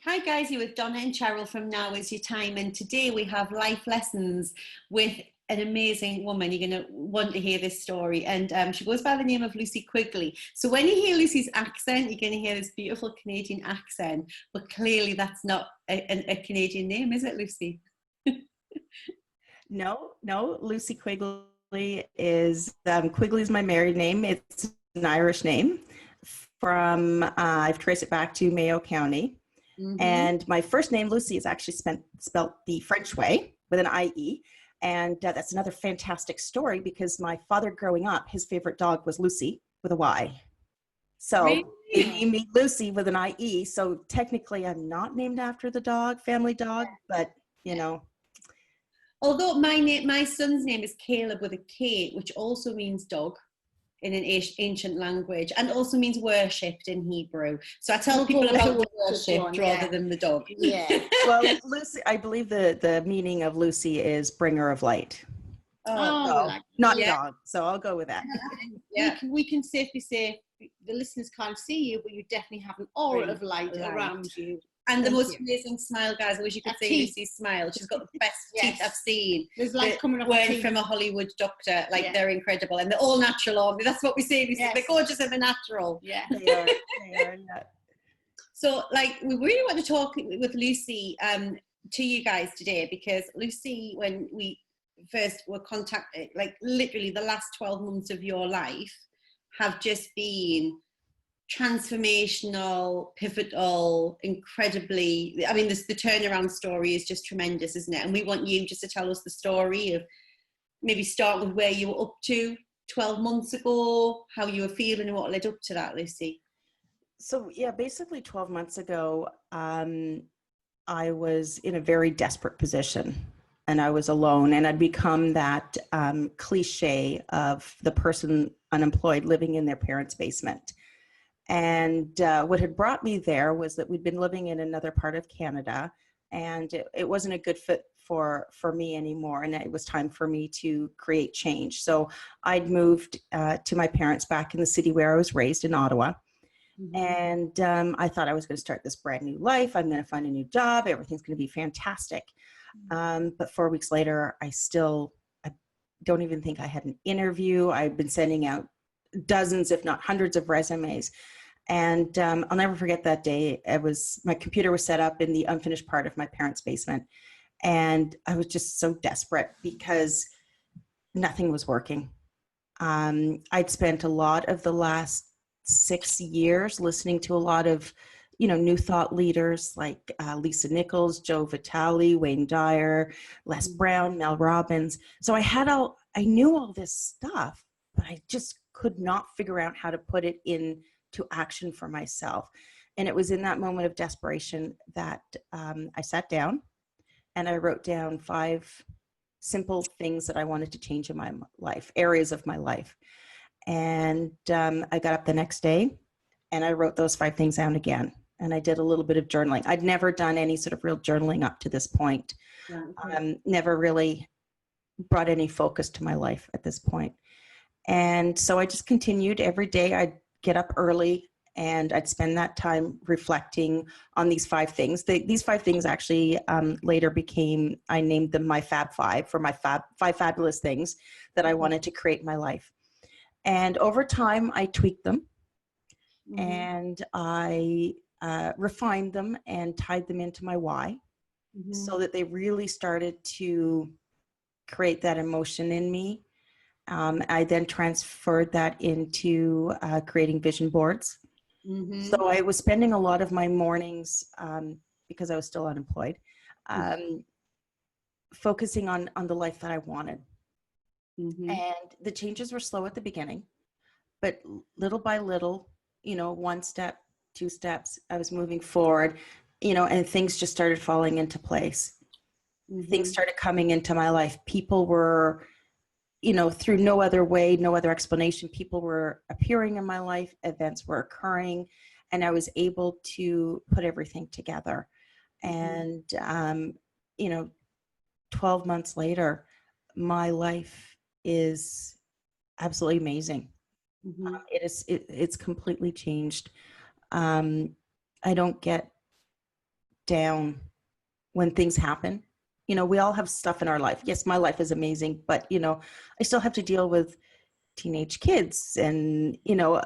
Hi guys, you're with Donna and Cheryl from Now Is Your Time, and today we have life lessons with an amazing woman. You're going to want to hear this story, and she goes by the name of Lucie Quigley. So when you hear Lucie's accent, you're going to hear this beautiful Canadian accent, but clearly that's not a Canadian name, is it, Lucie? No, Lucie Quigley is, Quigley is my married name. It's an Irish name from, I've traced it back to Mayo County. Mm-hmm. And my first name, Lucie, is actually spelled the French way with an I-E. And that's another fantastic story because my father growing up, his favorite dog was Lucie with a Y. So really? They named me Lucie with an I-E. So technically I'm not named after the dog, family dog, but you know. Although my son's name is Caleb with a K, which also means dog in an ancient language, and also means worshipped in Hebrew. So I tell people about the worshipped rather than the dog. Yeah. Well, Lucie, I believe the meaning of Lucie is bringer of light. Not dog. So I'll go with that. Yeah. We can safely say the listeners can't see you, but you definitely have an aura of light around you. And the most amazing smile, guys. I wish you could see Lucie's smile. She's got the best teeth I've seen. There's light coming off her teeth. From a Hollywood doctor. Like, they're incredible. And they're all natural, aren't they? That's what we say. They're gorgeous and they're natural. Yeah. They are, yeah. So, like, we really want to talk with Lucie to you guys today, because Lucie, when we first were contacted, like, literally the last 12 months of your life have just been transformational, pivotal, incredibly, I mean, the turnaround story is just tremendous, isn't it? And we want you just to tell us the story of, maybe start with where you were up to 12 months ago, how you were feeling and what led up to that, Lucie. So yeah, basically 12 months ago, I was in a very desperate position and I was alone, and I'd become that cliche of the person unemployed living in their parents' basement. And what had brought me there was that we'd been living in another part of Canada, and it wasn't a good fit for me anymore. And it was time for me to create change. So I'd moved to my parents back in the city where I was raised in Ottawa. Mm-hmm. And I thought I was going to start this brand new life. I'm going to find a new job. Everything's going to be fantastic. But 4 weeks later, I don't even think I had an interview. I've been sending out dozens, if not hundreds of resumes. And I'll never forget that day. My computer was set up in the unfinished part of my parents' basement. And I was just so desperate because nothing was working. I'd spent a lot of the last 6 years listening to a lot of, new thought leaders like Lisa Nichols, Joe Vitale, Wayne Dyer, Les Brown, Mel Robbins. So I knew all this stuff, but I just could not figure out how to put it into action for myself. And it was in that moment of desperation that I sat down and I wrote down 5 simple things that I wanted to change in my life, areas of my life. And I got up the next day and I wrote those 5 things down again. And I did a little bit of journaling. I'd never done any sort of real journaling up to this point. Never really brought any focus to my life at this point. And so I just continued. Every day I'd get up early and I'd spend that time reflecting on these 5 things. These 5 things actually later I named them my Fab 5 for my 5 fabulous things that I wanted to create in my life. And over time I tweaked them and I refined them and tied them into my why so that they really started to create that emotion in me. I then transferred that into creating vision boards. So I was spending a lot of my mornings, because I was still unemployed, focusing on the life that I wanted. And the changes were slow at the beginning, but little by little, 1 step, 2 steps, I was moving forward, and things just started falling into place. Things started coming into my life. People were, through no other way, no other explanation, people were appearing in my life, events were occurring, and I was able to put everything together. And, 12 months later, my life is absolutely amazing. It's completely changed. I don't get down when things happen. You know, we all have stuff in our life. Yes, my life is amazing, but, you know, I still have to deal with teenage kids, and, you know,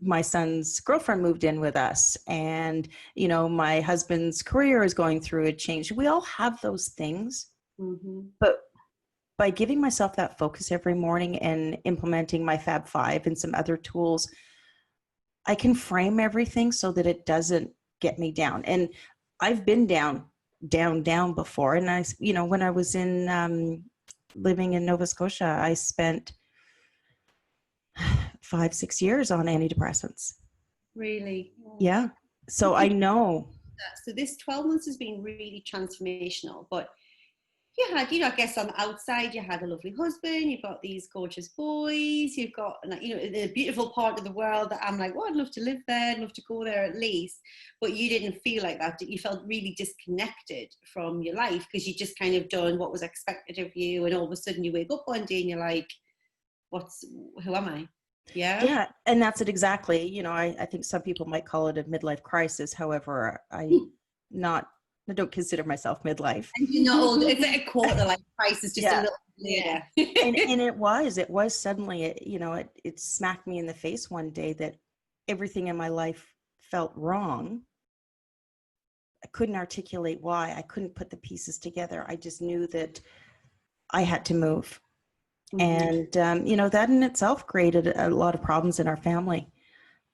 my son's girlfriend moved in with us, and, you know, my husband's career is going through a change. We all have those things. But by giving myself that focus every morning and implementing my Fab Five and some other tools, I can frame everything so that it doesn't get me down. And I've been down before. And I, you know, when I was in living in Nova Scotia, I spent 5-6 years on antidepressants. Really? Yeah. So I know. So this 12 months has been really transformational, but you had, you know, I guess on the outside, you had a lovely husband, you've got these gorgeous boys, you've got, you know, a beautiful part of the world that I'm like, well, I'd love to live there, I'd love to go there at least. But you didn't feel like that. You felt really disconnected from your life because you just kind of done what was expected of you. And all of a sudden you wake up one day and you're like, who am I? Yeah. Yeah. And that's it exactly. You know, I think some people might call it a midlife crisis. However, I don't consider myself midlife. And you know, it's like a quarter life crisis, just a little later. and it was suddenly, it smacked me in the face one day that everything in my life felt wrong. I couldn't articulate why. I couldn't put the pieces together. I just knew that I had to move. And, you know, that in itself created a lot of problems in our family.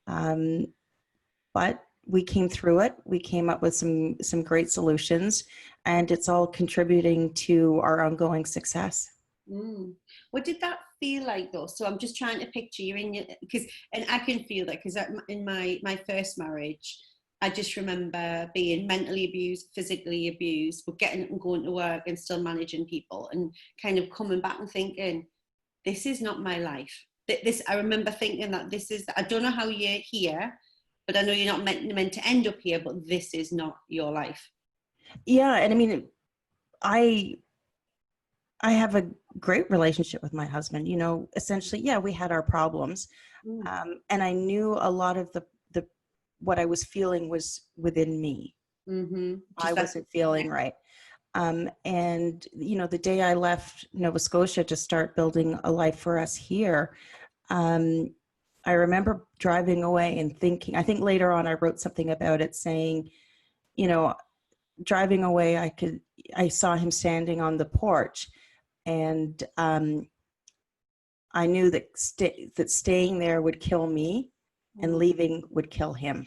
But we came through it. We came up with some great solutions, and it's all contributing to our ongoing success. What did that feel like though? So I'm just trying to picture you in your, and I can feel that because in my first marriage, I just remember being mentally abused, physically abused, but getting up and going to work and still managing people, and kind of coming back and thinking, this is not my life. I remember thinking that I don't know how you're here, but I know you're not meant to end up here, but this is not your life. Yeah. And I mean, I have a great relationship with my husband. You know, essentially, yeah, we had our problems. And I knew a lot of the what I was feeling was within me. I wasn't feeling right. And, you know, the day I left Nova Scotia to start building a life for us here, I remember driving away and thinking, I think later on I wrote something about it saying, you know, driving away, I saw him standing on the porch, and I knew that staying there would kill me and leaving would kill him.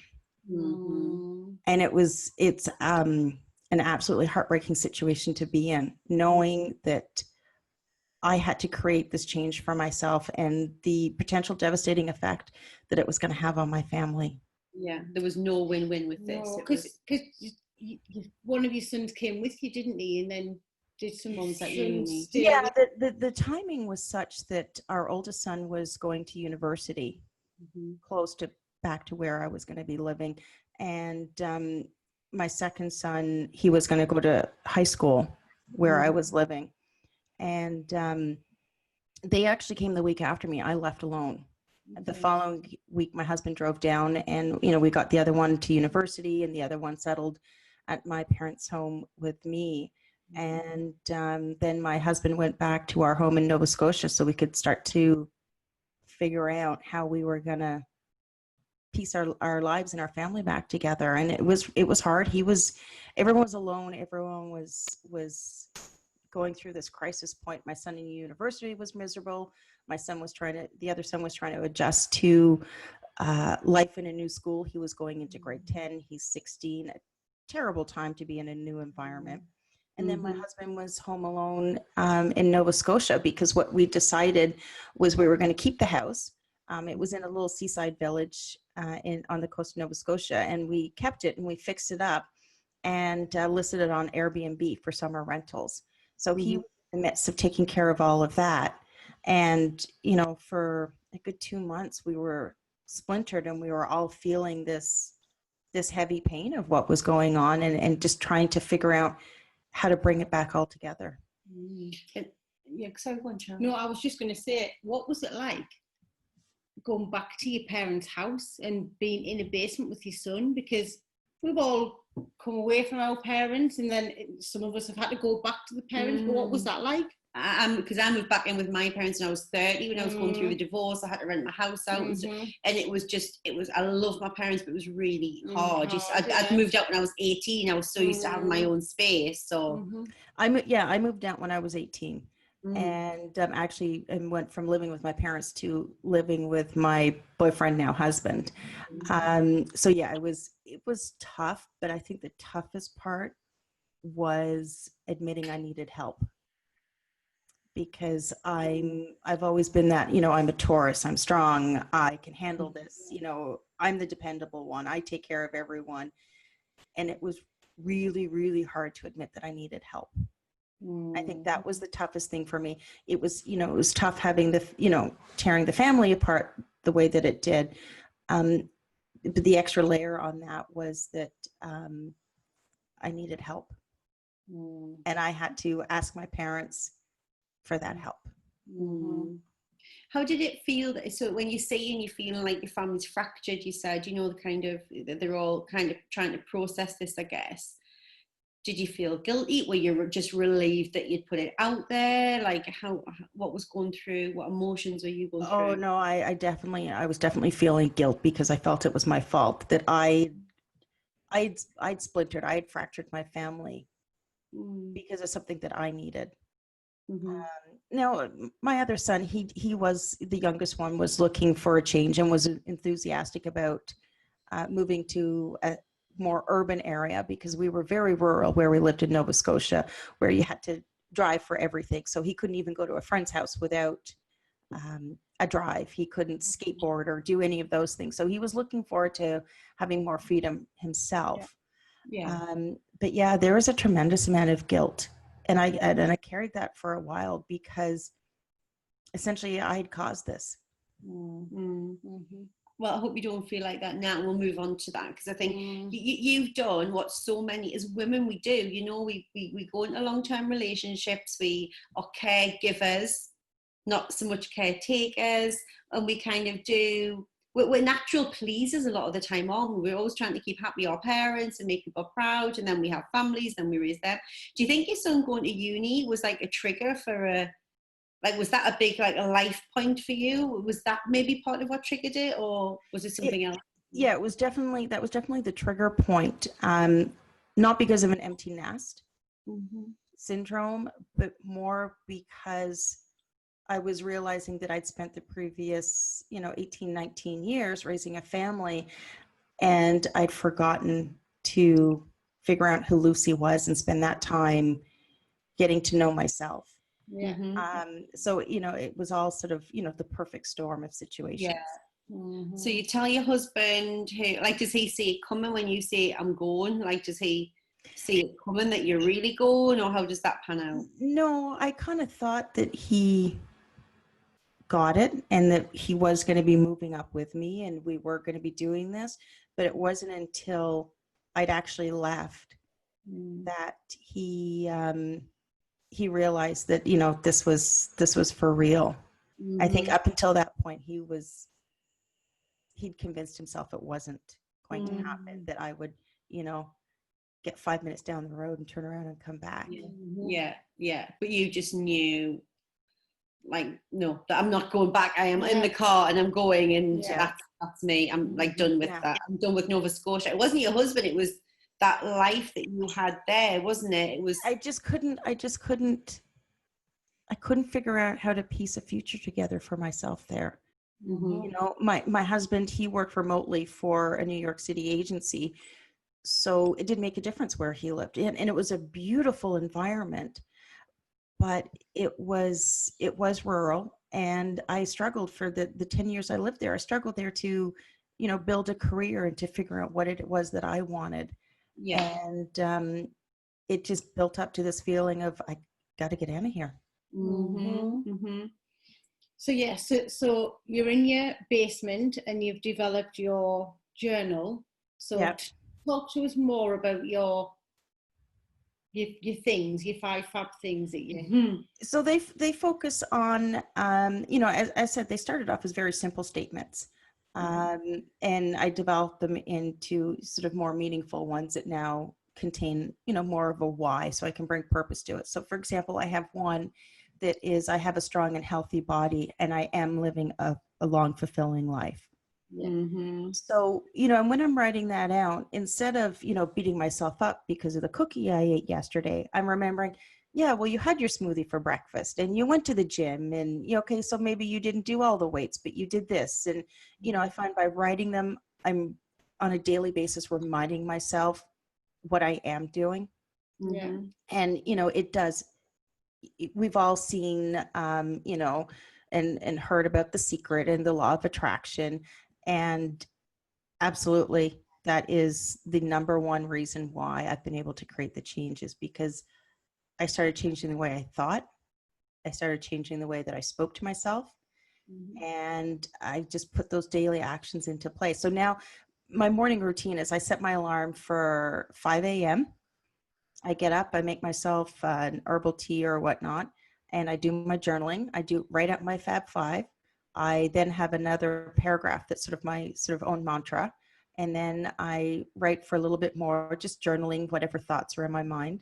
And it's an absolutely heartbreaking situation to be in, knowing that I had to create this change for myself and the potential devastating effect that it was going to have on my family. Yeah, there was no win-win with this. Because one of your sons came with you, didn't he? And then did some Moms at uni. Yeah, the timing was such that our oldest son was going to university, close to back to where I was going to be living. And my second son, he was going to go to high school where I was living. And they actually came the week after me. I left alone. The following week, my husband drove down, and, you know, we got the other one to university and the other one settled at my parents' home with me. And then my husband went back to our home in Nova Scotia so we could start to figure out how we were going to piece our lives and our family back together. And it was hard. Everyone was alone. Everyone was going through this crisis point. My son in university was miserable. The other son was trying to adjust to life in a new school. He was going into grade 10. He's 16, a terrible time to be in a new environment. And then my husband was home alone in Nova Scotia, because what we decided was we were going to keep the house. It was in a little seaside village on the coast of Nova Scotia, and we kept it and we fixed it up and listed it on Airbnb for summer rentals. So he was in the midst of taking care of all of that. And, you know, for a good 2 months, we were splintered, and we were all feeling this heavy pain of what was going on, and just trying to figure out how to bring it back all together. Yeah, so go on, Charlie. No, I was just going to say, what was it like going back to your parents' house and being in a basement with your son? Because we've all come away from our parents, and then some of us have had to go back to the parents. But what was that like? Because I moved back in with my parents when I was 30. When I was going through the divorce, I had to rent my house out, and it was I love my parents, but it was really hard. I'd moved out when I was 18. I was so used to having my own space. So I moved out when I was 18. And actually went from living with my parents to living with my boyfriend, now husband. So yeah, it was tough, but I think the toughest part was admitting I needed help, because I've always been that, I'm a Taurus, I'm strong, I can handle this, I'm the dependable one, I take care of everyone. And it was really, really hard to admit that I needed help. I think that was the toughest thing for me. It was tough having tearing the family apart the way that it did. But the extra layer on that was that I needed help. And I had to ask my parents for that help. How did it feel? So when you're saying you're feeling like your family's fractured, you said, the kind of, they're all kind of trying to process this, I guess. Did you feel guilty? Were you just relieved that you'd put it out there? Like what was going through? What emotions were you going through? Oh no, I was definitely feeling guilt, because I felt it was my fault that I'd splintered, I had fractured my family because of something that I needed. Now, my other son, he was the youngest one, was looking for a change and was enthusiastic about moving to a more urban area, because we were very rural where we lived in Nova Scotia, where you had to drive for everything. So he couldn't even go to a friend's house without a drive. He couldn't skateboard or do any of those things. So he was looking forward to having more freedom himself. But yeah, there was a tremendous amount of guilt. And I carried that for a while, because essentially I had caused this. Well, I hope you don't feel like that now. We'll move on to that, because I think you've done what so many as women we do. We go into long-term relationships. We are caregivers, not so much caretakers, and we kind of do. We're natural pleasers a lot of the time, aren't we? We're always trying to keep happy our parents and make people proud, and then we have families, then we raise them. Do you think your son going to uni was like a trigger for was that a big, a life point for you? Was that maybe part of what triggered it, or was it something else? Yeah, that was definitely the trigger point. Not because of an empty nest syndrome, but more because I was realizing that I'd spent the previous, 18, 19 years raising a family, and I'd forgotten to figure out who Lucie was and spend that time getting to know myself. So, it was all sort of, the perfect storm of situations. So you tell your husband, does he see it coming when you say I'm going? Does he see it coming that you're really going, or how does that pan out? No, I kind of thought that he got it and that he was going to be moving up with me and we were going to be doing this, but it wasn't until I'd actually left that he realized that, this was for real. I think up until that point, he'd convinced himself it wasn't going to happen, that I would, get 5 minutes down the road and turn around and come back. Yeah. But you just knew, no, that I'm not going back. I am in the car and I'm going, and that's me. I'm done with that. I'm done with Nova Scotia. It wasn't your husband. It was that life that you had there, wasn't it? It was. I couldn't figure out how to piece a future together for myself there. My husband, he worked remotely for a New York City agency, so it didn't make a difference where he lived, and it was a beautiful environment, but it was rural, and I struggled for the 10 years I lived there. I struggled there to, build a career and to figure out what it was that I wanted. And it just built up to this feeling of, I got to get out of here. So you're in your basement and you've developed your journal. So talk to us more about your things, your 5 fab things that you. So they focus on, as I said, they started off as very simple statements. And I developed them into sort of more meaningful ones that now contain, more of a why, so I can bring purpose to it. So for example, I have one that is, I have a strong and healthy body, and I am living a long, fulfilling life. So, and when I'm writing that out, instead of, beating myself up because of the cookie I ate yesterday, I'm remembering, yeah, well, you had your smoothie for breakfast and you went to the gym and, okay, so maybe you didn't do all the weights, but you did this. And, I find by writing them, I'm on a daily basis reminding myself what I am doing. Yeah. And, it does, we've all seen, and heard about The Secret and the law of attraction. And absolutely, that is the number one reason why I've been able to create the changes, because I started changing the way I thought. I started changing the way that I spoke to myself. And I just put those daily actions into place. So now my morning routine is I set my alarm for 5 a.m. I get up, I make myself an herbal tea or whatnot, and I do my journaling. I do write out my Fab Five. I then have another paragraph that's sort of my own mantra. And then I write for a little bit more, just journaling whatever thoughts are in my mind.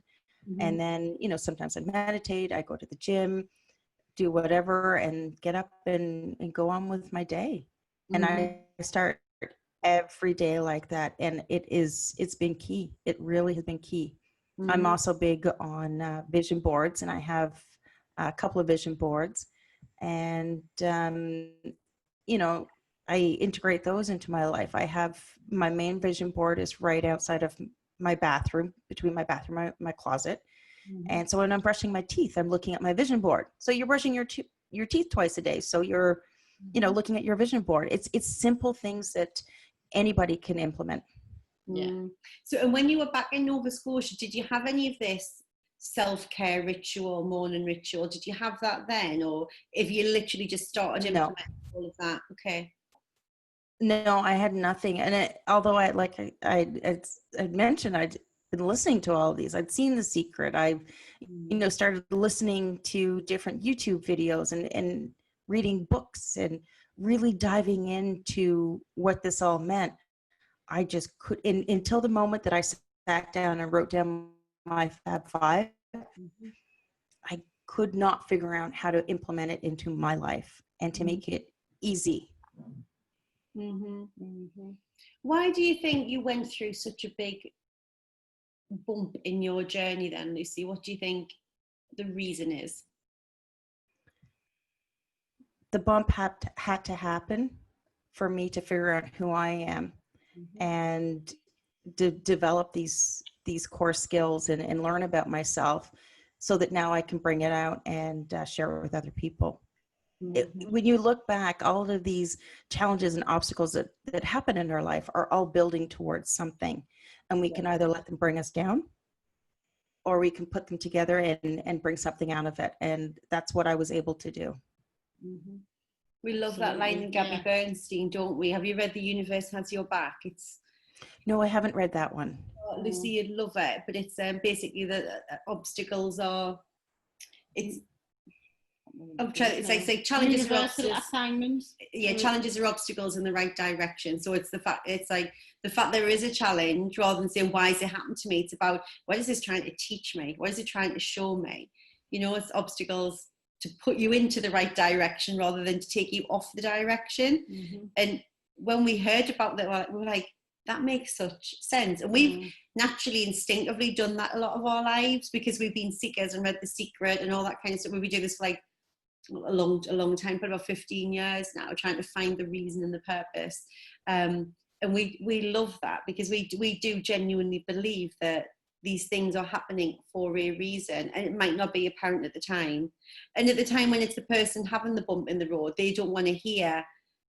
And then, sometimes I meditate, I go to the gym, do whatever, and get up and go on with my day. And I start every day like that. And it's been key. It really has been key. I'm also big on vision boards, and I have a couple of vision boards. And, I integrate those into my life. I have my main vision board is right outside of my bathroom, between my bathroom and my closet. And so when I'm brushing my teeth, I'm looking at my vision board. So you're brushing your teeth twice a day. So you're, looking at your vision board. It's simple things that anybody can implement. Yeah. So, and when you were back in Nova Scotia, did you have any of this self-care ritual, morning ritual? Did you have that then, or if you literally just started implementing all of that? Okay. No, I had nothing. And although I mentioned, I'd been listening to all of these. I'd seen The Secret. I've, started listening to different YouTube videos and reading books and really diving into what this all meant. I just could, until the moment that I sat down and wrote down my Fab Five, I could not figure out how to implement it into my life and to make it easy. Why do you think you went through such a big bump in your journey then, Lucie? What do you think the reason is? The bump had to happen for me to figure out who I am and to develop these core skills and learn about myself, so that now I can bring it out and share it with other people. When you look back, all of these challenges and obstacles that happen in our life are all building towards something, and we can either let them bring us down, or we can put them together and bring something out of it. And that's what I was able to do. We love that line in Gabby Bernstein, don't we? Have you read The Universe Has Your Back? No, I haven't read that one. Lucie, you'd love it, but it's basically the obstacles are, it's like challenges Universal are obstacles. assignments. Yeah, challenges are obstacles in the right direction. So it's the fact there is a challenge, rather than saying, why has it happened to me? It's about, what is this trying to teach me? What is it trying to show me? It's obstacles to put you into the right direction rather than to take you off the direction. And when we heard about that, we were like, that makes such sense. And we've naturally, instinctively done that a lot of our lives, because we've been seekers and read The Secret and all that kind of stuff. We've been doing this for like a long time, for about 15 years now, trying to find the reason and the purpose. And we love that, because we do genuinely believe that these things are happening for a reason, and it might not be apparent at the time. And at the time when it's the person having the bump in the road, they don't want to hear,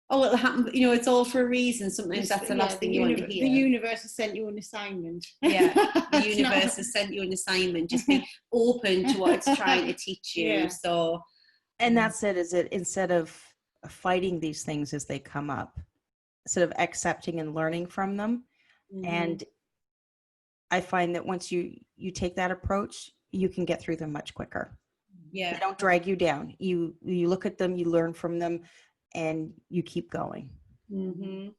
oh, it'll happen, it's all for a reason. Sometimes that's the last thing you want to hear. The universe has sent you an assignment. Yeah, the universe has sent you an assignment. Just be open to what it's trying to teach you. Yeah. So, and that's it, is it, instead of fighting these things as they come up, sort of accepting and learning from them. And I find that once you take that approach, you can get through them much quicker. Yeah. They don't drag you down. You look at them, you learn from them, and you keep going. Mm-hmm.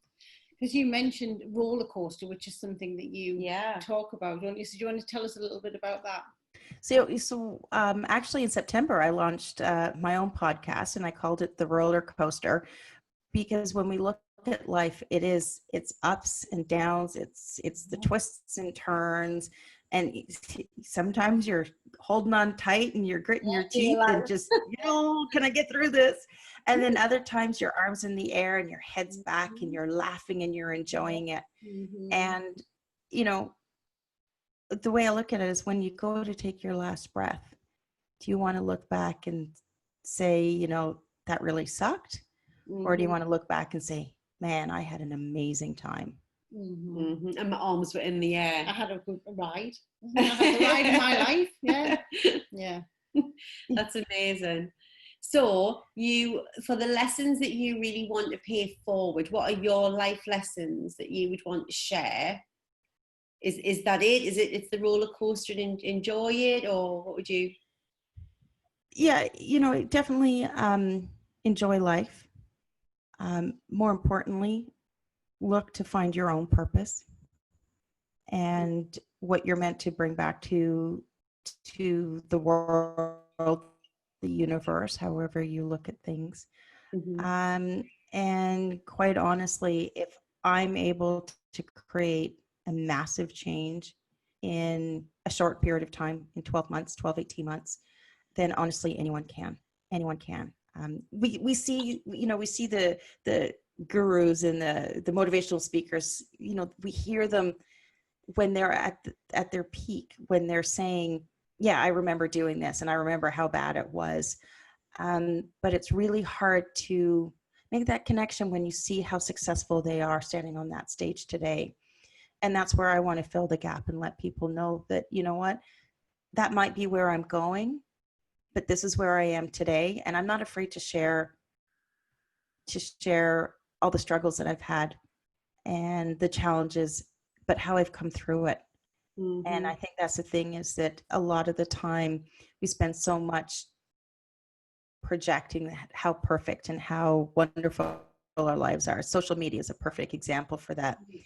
Because you mentioned roller coaster, which is something that you talk about, don't you? So do you want to tell us a little bit about that? So actually in September, I launched my own podcast, and I called it The Roller Coaster, because when we look at life, it's ups and downs, it's the twists and turns, and sometimes you're holding on tight and you're gritting your teeth and just, can I get through this? And then other times your arms in the air and your head's back and you're laughing and you're enjoying it. Mm-hmm. And, the way I look at it is, when you go to take your last breath, do you want to look back and say, that really sucked? Mm-hmm. Or do you want to look back and say, man, I had an amazing time? Mm-hmm. Mm-hmm. And my arms were in the air. I had a good ride. I had the ride of my life. Yeah. Yeah. That's amazing. So for the lessons that you really want to pay forward, what are your life lessons that you would want to share? Is that it? It's the roller coaster and enjoy it, or what would you? Yeah, definitely enjoy life. More importantly, look to find your own purpose and what you're meant to bring back to the world, the universe, however you look at things. Mm-hmm. And quite honestly, if I'm able to create a massive change in a short period of time, in 18 months, then honestly, anyone can. We see the gurus and the motivational speakers, we hear them when they're at their peak, when they're saying, yeah, I remember doing this and I remember how bad it was. But it's really hard to make that connection when you see how successful they are standing on that stage today. And that's where I want to fill the gap and let people know that, that might be where I'm going, but this is where I am today. And I'm not afraid to share all the struggles that I've had and the challenges, but how I've come through it. Mm-hmm. And I think that's the thing, is that a lot of the time we spend so much projecting how perfect and how wonderful our lives are. Social media is a perfect example for that. Mm-hmm.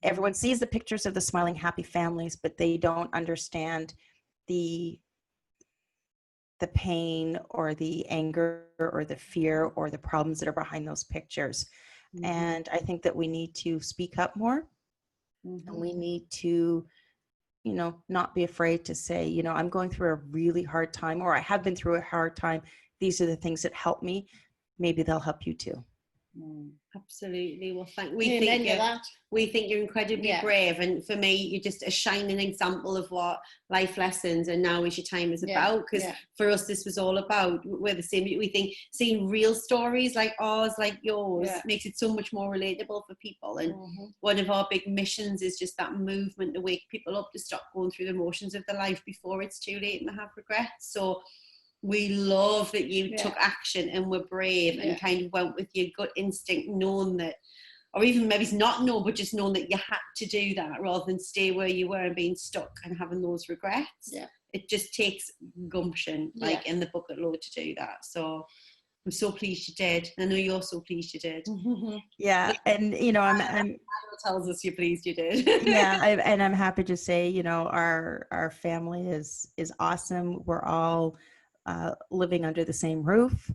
Everyone sees the pictures of the smiling, happy families, but they don't understand the pain or the anger or the fear or the problems that are behind those pictures. Mm-hmm. And I think that we need to speak up more. Mm-hmm. And we need to, not be afraid to say, I'm going through a really hard time, or I have been through a hard time. These are the things that help me. Maybe they'll help you too. Absolutely. Well, we think you're incredibly brave, and for me, you're just a shining example of what life lessons and now is your time is about. Because for us, this was all about, we're the same. We think seeing real stories like ours, like yours, makes it so much more relatable for people. And one of our big missions is just that movement to wake people up to stop going through the motions of their life before it's too late and they have regrets. So we love that you took action and were brave and kind of went with your gut instinct, knowing that, or even maybe it's not known, but just knowing that you had to do that rather than stay where you were and being stuck and having those regrets. It just takes gumption, like in the bucket load, to do that. So I'm so pleased you did. I know you're so pleased you did. Yeah, and I'm tells us you're pleased you did. Yeah, and I'm happy to say, our family is awesome. We're all living under the same roof.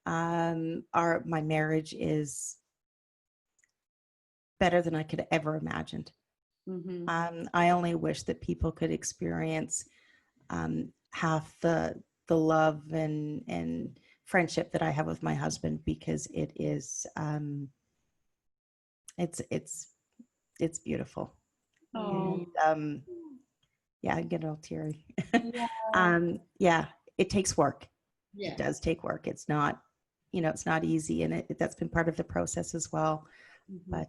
My marriage is better than I could ever imagined. Mm-hmm. I only wish that people could experience half the love and friendship that I have with my husband, because it is it's beautiful. Oh. And, I get all teary. It takes work. It does take work. It's not, it's not easy, and that's been part of the process as well. Mm-hmm. But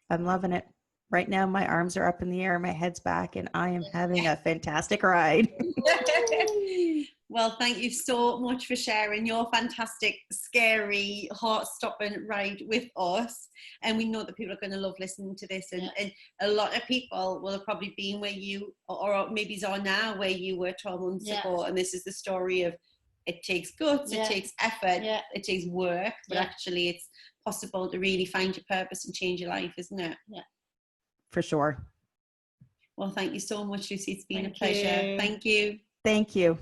I'm loving it. Right now, my arms are up in the air, my head's back, and I am having a fantastic ride. Well, thank you so much for sharing your fantastic, scary, heart-stopping ride with us. And we know that people are going to love listening to this. And a lot of people will have probably been where you, or maybe are now where you were 12 months ago. And this is the story of it takes guts, it takes effort, it takes work, but actually it's possible to really find your purpose and change your life, isn't it? Yeah. For sure. Well, thank you so much, Lucie. It's been a pleasure. Thank you. Thank you.